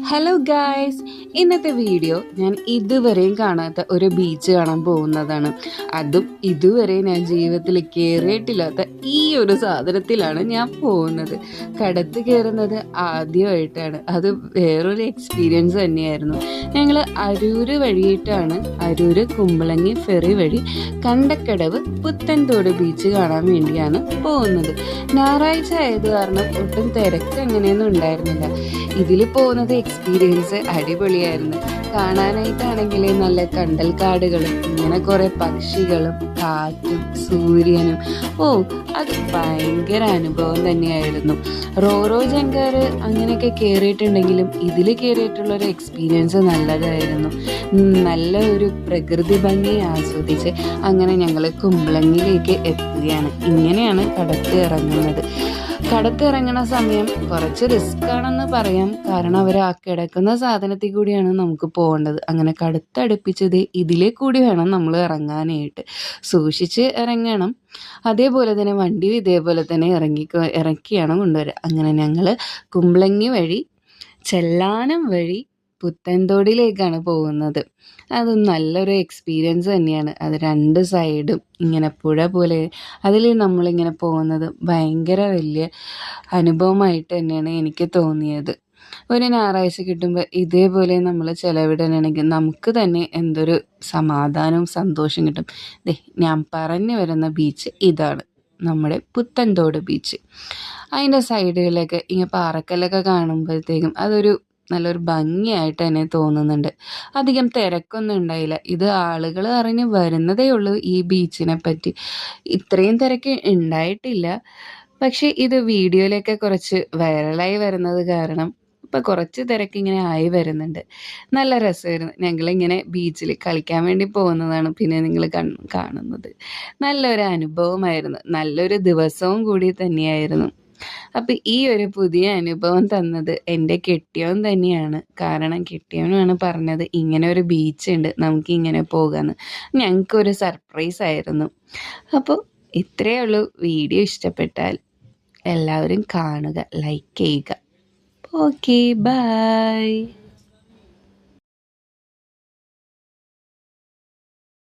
Hello guys, ഇന്നത്തെ video ഞാൻ ഇതുവരെയും കാണാത്ത ഒരു ബീച്ച് കാണാൻ പോകുന്നതാണ്. അതും ഇതുവരെ ഞാൻ ജീവിതത്തിൽ കയറിയിട്ടില്ലാത്ത ഈ ഒരു സാധനത്തിലാണ് ഞാൻ പോകുന്നത്. കടത്ത് കയറുന്നത് ആദ്യമായിട്ടാണ്. അത് വേറൊരു എക്സ്പീരിയൻസ് തന്നെയായിരുന്നു. ഞങ്ങൾ അരൂര് വഴിയിട്ടാണ്, അരൂര് കുമ്പളങ്ങി ഫെറി വഴി കണ്ടക്കടവ് പുത്തൻതോട് ബീച്ച് കാണാൻ വേണ്ടിയാണ് പോകുന്നത്. ഞായറാഴ്ച ആയത് കാരണം ഒട്ടും തിരക്ക് അങ്ങനെയൊന്നും ഉണ്ടായിരുന്നില്ല. ഇതിൽ പോകുന്നത് എക്സ്പീരിയൻസ് അടിപൊളിയായിരുന്നു. കാണാനായിട്ടാണെങ്കിൽ നല്ല കണ്ടൽ കാടുകളും ഇങ്ങനെ കുറെ പക്ഷികളും കാറ്റും സൂര്യനും അത് ഭയങ്കര അനുഭവം തന്നെയായിരുന്നു. റോറോ ജങ്കാറ് അങ്ങനെയൊക്കെ കയറിയിട്ടുണ്ടെങ്കിലും ഇതിൽ കയറിയിട്ടുള്ളൊരു എക്സ്പീരിയൻസ് നല്ലതായിരുന്നു. നല്ല ഒരു പ്രകൃതി ഭംഗി ആസ്വദിച്ച് അങ്ങനെ ഞങ്ങൾ കുമ്പളങ്ങിലേക്ക് എത്തുകയാണ്. ഇങ്ങനെയാണ് കടത്തിറങ്ങുന്ന സമയം കുറച്ച് റിസ്ക് ആണെന്ന് പറയാം. കാരണം അവർ ആ കിടക്കുന്ന സാധനത്തിൽ കൂടിയാണ് നമുക്ക് പോകേണ്ടത്. അങ്ങനെ കടുത്തടുപ്പിച്ചത് ഇതിലേ കൂടി വേണം നമ്മൾ ഇറങ്ങാനായിട്ട്. സൂക്ഷിച്ച് ഇറങ്ങണം. അതേപോലെ തന്നെ വണ്ടി ഇതേപോലെ തന്നെ ഇറക്കിയാണ് കൊണ്ടുവരിക. അങ്ങനെ ഞങ്ങൾ കുമ്പളങ്ങി വഴി ചെല്ലാനം വഴി പുത്തൻതോടിലേക്കാണ് പോകുന്നത്. അത് നല്ലൊരു എക്സ്പീരിയൻസ് തന്നെയാണ്. അത് രണ്ട് സൈഡും ഇങ്ങനെ പുഴ പോലെ അതിൽ നമ്മളിങ്ങനെ പോകുന്നത് ഭയങ്കര വലിയ അനുഭവമായിട്ട് തന്നെയാണ് എനിക്ക് തോന്നിയത്. ഒരു ഞായറാഴ്ച കിട്ടുമ്പോൾ ഇതേപോലെ നമ്മൾ ചിലവിടണമെങ്കിൽ നമുക്ക് തന്നെ എന്തൊരു സമാധാനവും സന്തോഷം കിട്ടും. ഞാൻ പറഞ്ഞു വരുന്ന ബീച്ച് ഇതാണ്, നമ്മുടെ പുത്തൻതോട് ബീച്ച്. അതിൻ്റെ സൈഡുകളിലൊക്കെ ഇങ്ങനെ പാറക്കല്ലൊക്കെ കാണുമ്പോഴത്തേക്കും അതൊരു നല്ലൊരു ഭംഗിയായിട്ട് തന്നെ തോന്നുന്നുണ്ട്. അധികം തിരക്കൊന്നും ഉണ്ടായില്ല. ഇത് ആളുകൾ അറിഞ്ഞ് വരുന്നതേ ഉള്ളൂ ഈ ബീച്ചിനെ പറ്റി. ഇത്രയും തിരക്ക് ഉണ്ടായിട്ടില്ല. പക്ഷേ ഇത് വീഡിയോയിലൊക്കെ കുറച്ച് വൈറലായി വരുന്നത് കാരണം ഇപ്പം കുറച്ച് തിരക്ക് ഇങ്ങനെ ആയി വരുന്നുണ്ട്. നല്ല രസമായിരുന്നു. ഞങ്ങളിങ്ങനെ ബീച്ചിൽ കളിക്കാൻ വേണ്ടി പോകുന്നതാണ് പിന്നെ നിങ്ങൾ കാണുന്നത്. നല്ലൊരു അനുഭവമായിരുന്നു. നല്ലൊരു ദിവസവും കൂടി തന്നെയായിരുന്നു. അപ്പം ഈ ഒരു പുതിയ അനുഭവം തന്നത് എൻ്റെ കെട്ടിയവൻ തന്നെയാണ്. കാരണം കെട്ടിയവനാണ് പറഞ്ഞത് ഇങ്ങനെ ഒരു ബീച്ച് ഉണ്ട്, നമുക്ക് ഇങ്ങനെ പോകാമെന്ന്. ഞങ്ങൾക്കൊരു സർപ്രൈസ് ആയിരുന്നു. അപ്പോൾ ഇത്രയേ ഉള്ളൂ. വീഡിയോ ഇഷ്ടപ്പെട്ടാൽ എല്ലാവരും കാണുക, ലൈക്ക് ചെയ്യുക. Okay, by.